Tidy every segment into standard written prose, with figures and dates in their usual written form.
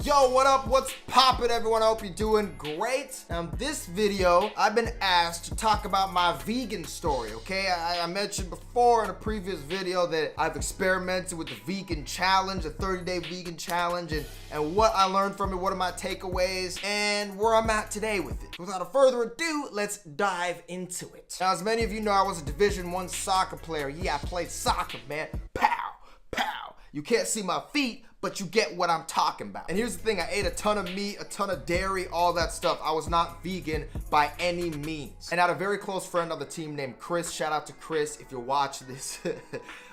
Yo, what up? What's poppin', everyone? I hope you're doing great. Now, in this video, I've been asked to talk about my vegan story, okay? I mentioned before in a previous video that I've experimented with the vegan challenge, the 30-day vegan challenge, and what I learned from it, what are my takeaways, and where I'm at today with it. Without further ado, let's dive into it. Now, as many of you know, I was a Division I soccer player. Yeah, I played soccer, man. Pow, pow. You can't see my feet, but you get what I'm talking about. And here's the thing, I ate a ton of meat, a ton of dairy, all that stuff. I was not vegan by any means. And I had a very close friend on the team named Chris. Shout out to Chris if you're watching this.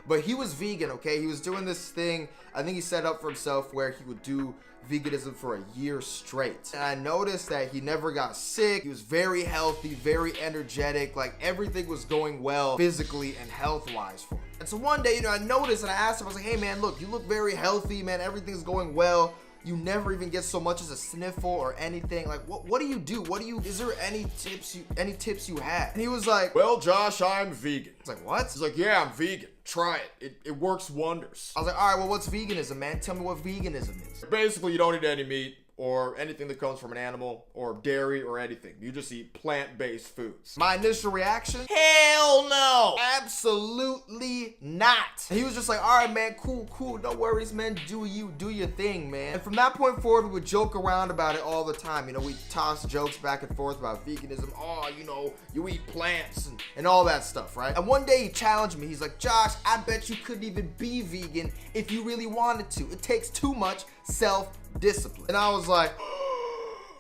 But he was vegan, okay? He was doing this thing, I think he set up for himself where he would do veganism for a year straight. And I noticed that he never got sick. He was very healthy, very energetic. Like everything was going well physically and health-wise for him. And so one day, I noticed and I asked him, I was like, hey man, look, you look very healthy, man. Everything's going well. You never even get so much as a sniffle or anything. Like, what do you do? Is there any tips you have? And he was like, well, Josh, I'm vegan. I was like, what? He's like, yeah, I'm vegan. Try it. It works wonders. I was like, all right, well, what's veganism, man? Tell me what veganism is. Basically, you don't eat any meat or anything that comes from an animal or dairy or anything. You just eat plant-based foods. My initial reaction, hell no, absolutely not. And he was just like, all right, man, cool, no worries, man, do your thing, man. And from that point forward, we would joke around about it all the time. We toss jokes back and forth about veganism. Oh, you eat plants and all that stuff, right? And one day he challenged me. He's like, Josh, I bet you couldn't even be vegan if you really wanted to. It takes too much self-discipline. And I was like,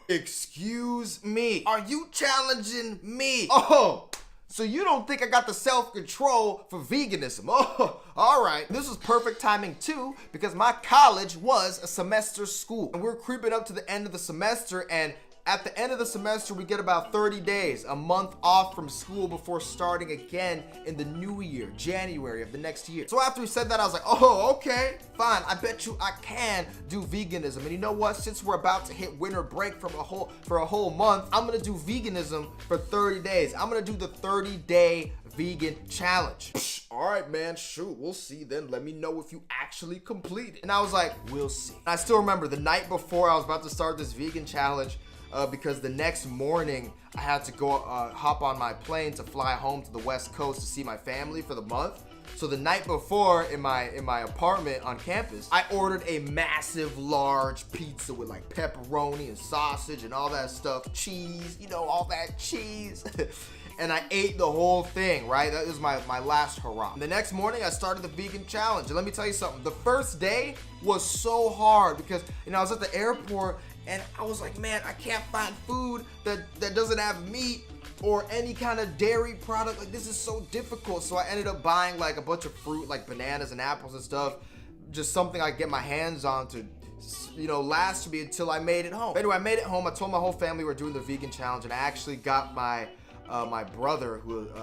excuse me, are you challenging me? Oh, so you don't think I got the self-control for veganism? Oh, all right. This was perfect timing too, because my college was a semester school and we're creeping up to the end of the semester, and at the end of the semester, we get about 30 days, a month off from school before starting again in the new year, January of the next year. So after he said that, I was like, oh, okay, fine. I bet you I can do veganism. And you know what? Since we're about to hit winter break for a whole month, I'm gonna do veganism for 30 days. I'm gonna do the 30-day vegan challenge. All right, man, shoot, we'll see then. Let me know if you actually complete it. And I was like, we'll see. And I still remember the night before I was about to start this vegan challenge, because the next morning I had to go hop on my plane to fly home to the West Coast to see my family for the month. So the night before in my apartment on campus, I ordered a massive large pizza with like pepperoni and sausage and all that stuff, cheese, all that cheese. And I ate the whole thing, right? That was my last hurrah. And the next morning I started the vegan challenge. And let me tell you something, the first day was so hard because I was at the airport and I was like, man, I can't find food that doesn't have meat or any kind of dairy product. Like, this is so difficult. So I ended up buying like a bunch of fruit, like bananas and apples and stuff. Just something I get my hands on to, last me until I made it home. But anyway, I made it home. I told my whole family we're doing the vegan challenge, and I actually got my brother,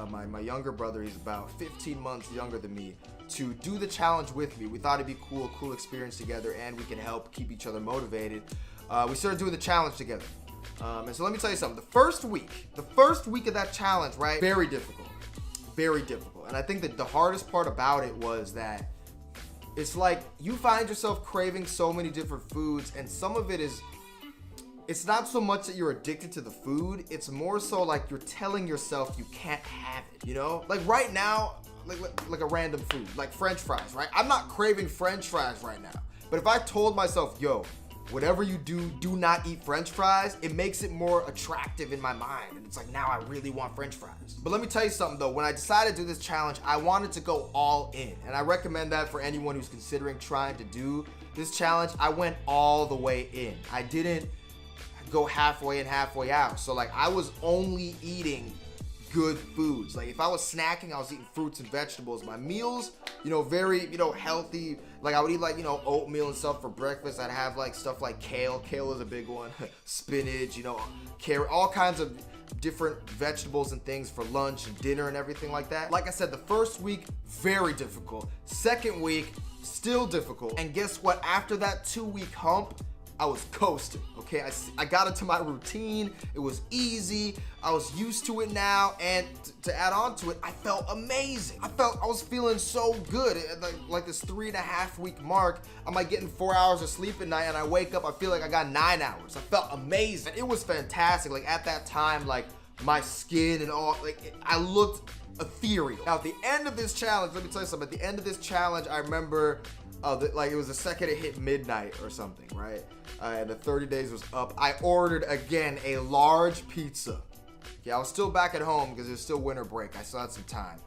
my younger brother, he's about 15 months younger than me, to do the challenge with me. We thought it'd be cool experience together, and we can help keep each other motivated. We started doing the challenge together. And so let me tell you something. The first week of that challenge, right? Very difficult. And I think that the hardest part about it was that it's like you find yourself craving so many different foods, and some of it is, it's not so much that you're addicted to the food, it's more so like you're telling yourself you can't have it, Like right now, like a random food, like French fries, right? I'm not craving French fries right now. But if I told myself, yo, whatever you do not eat French fries, it makes it more attractive in my mind. And it's like, now I really want French fries. But let me tell you something though, when I decided to do this challenge, I wanted to go all in. And I recommend that for anyone who's considering trying to do this challenge. I went all the way in. I didn't go halfway and halfway out. So like I was only eating good foods. Like if I was snacking, I was eating fruits and vegetables. My meals, very, healthy. Like I would eat like, oatmeal and stuff for breakfast. I'd have like stuff like kale. Kale is a big one. Spinach, carrot, all kinds of different vegetables and things for lunch and dinner and everything like that. Like I said, the first week, very difficult. Second week, still difficult. And guess what? After that 2-week hump, I was coasting, okay? I got into my routine. It was easy. I was used to it now, and to add on to it, I felt amazing. I was feeling so good. Like this 3.5 week mark, I'm like getting 4 hours of sleep at night, and I wake up, I feel like I got 9 hours. I felt amazing. It was fantastic. Like at that time, like my skin and all, like I looked ethereal. Now at the end of this challenge, let me tell you something. At the end of this challenge, I remember like it was the second it hit midnight or something, right? And the 30 days was up. I ordered again a large pizza. Yeah, I was still back at home because it was still winter break. I still had some time.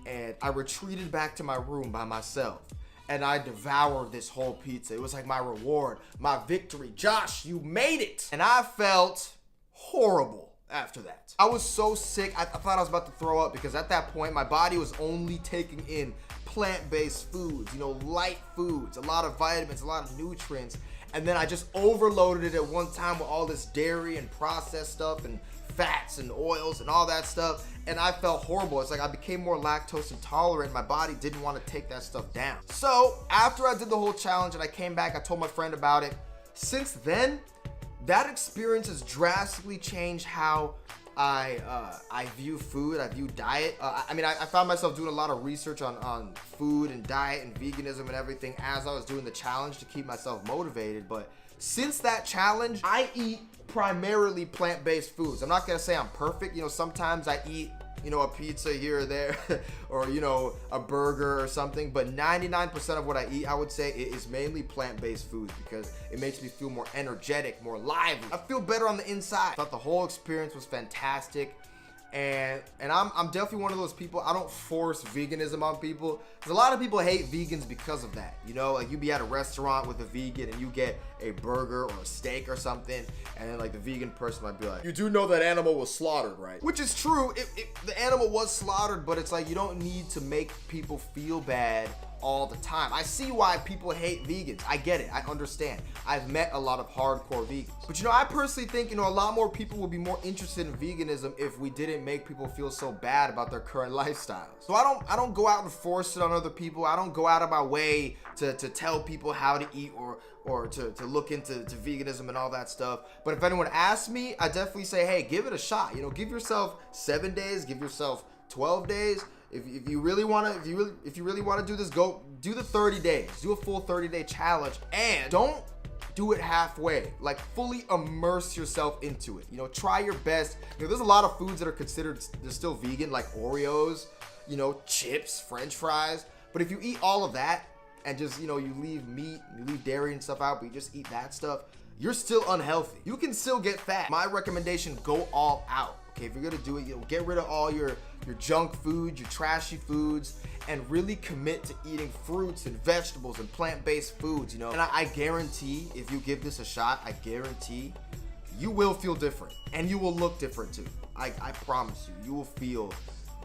And I retreated back to my room by myself. And I devoured this whole pizza. It was like my reward, my victory. Josh, you made it. And I felt horrible after that. I was so sick. I thought I was about to throw up because at that point, my body was only taking in plant-based foods, you know, light foods, a lot of vitamins, a lot of nutrients. And then I just overloaded it at one time with all this dairy and processed stuff and fats and oils and all that stuff. And I felt horrible. It's like I became more lactose intolerant. My body didn't want to take that stuff down. So after I did the whole challenge and I came back, I told my friend about it. Since then, that experience has drastically changed how I view food, I view diet. I mean, I found myself doing a lot of research on food and diet and veganism and everything as I was doing the challenge to keep myself motivated. But since that challenge, I eat primarily plant-based foods. I'm not gonna say I'm perfect. You know, sometimes I eat, you know, a pizza here or there or, you know, a burger or something, but 99% of what I eat, I would say, is mainly plant-based foods because it makes me feel more energetic, more lively. I feel better on the inside. I thought the whole experience was fantastic. And I'm definitely one of those people. I don't force veganism on people because a lot of people hate vegans because of that. You know, like you be at a restaurant with a vegan and you get a burger or a steak or something, and then like the vegan person might be like, you do know that animal was slaughtered, right? Which is true. The animal was slaughtered, but it's like you don't need to make people feel bad all the time. I see why people hate vegans. I get it. I understand. I've met a lot of hardcore vegans. But you know, I personally think, you know, a lot more people would be more interested in veganism if we didn't make people feel so bad about their current lifestyles. So I don't go out and force it on other people. I don't go out of my way to tell people how to eat or to look into veganism and all that stuff. But if anyone asks me, I definitely say, hey, give it a shot. You know, give yourself 7 days, give yourself 12 days. If you really want to do this, go do the 30 days. Do a full 30-day challenge and don't do it halfway. Like fully immerse yourself into it. You know, try your best. You know, there's a lot of foods that are considered they're still vegan, like Oreos, you know, chips, French fries. But if you eat all of that and just, you know, you leave meat, you leave dairy and stuff out, but you just eat that stuff, you're still unhealthy. You can still get fat. My recommendation, go all out. Okay, if you're gonna do it, you know, get rid of all your junk food, your trashy foods, and really commit to eating fruits and vegetables and plant-based foods, you know. And I guarantee, if you give this a shot, I guarantee you will feel different and you will look different too. I promise you, you will feel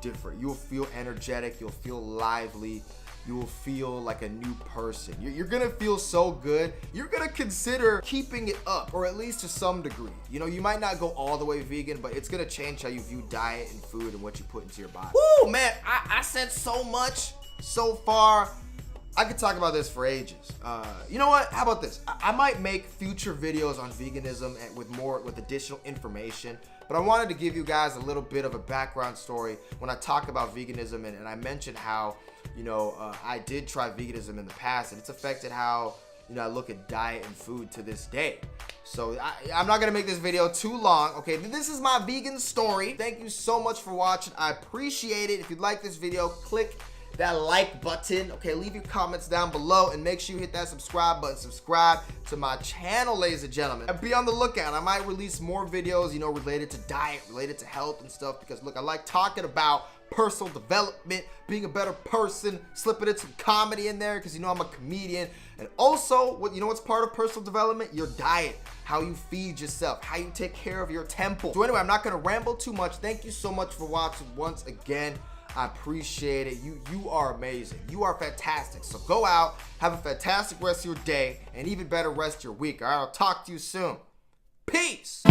different. You will feel energetic, you'll feel lively, you will feel like a new person. You're gonna feel so good. You're gonna consider keeping it up, or at least to some degree. You know, you might not go all the way vegan, but it's gonna change how you view diet and food and what you put into your body. Woo, man, I said so much so far. I could talk about this for ages. You know what? How about this? I might make future videos on veganism and with additional information. But I wanted to give you guys a little bit of a background story when I talk about veganism, and I mentioned how, you know, I did try veganism in the past, and it's affected how, you know, I look at diet and food to this day. So I'm not gonna make this video too long. Okay, this is my vegan story. Thank you so much for watching. I appreciate it. If you like this video, click that like button. Okay, leave your comments down below and make sure you hit that subscribe button. Subscribe to my channel, ladies and gentlemen, and be on the lookout. I might release more videos, you know, related to diet, related to health and stuff, because look, I like talking about personal development, being a better person, slipping in some comedy in there because, you know, I'm a comedian. And also, you know what's part of personal development? Your diet, how you feed yourself, how you take care of your temple. So anyway, I'm not gonna ramble too much. Thank you so much for watching once again. I appreciate it. You are amazing. You are fantastic. So go out, have a fantastic rest of your day, and even better rest of your week. All right, I'll talk to you soon. Peace.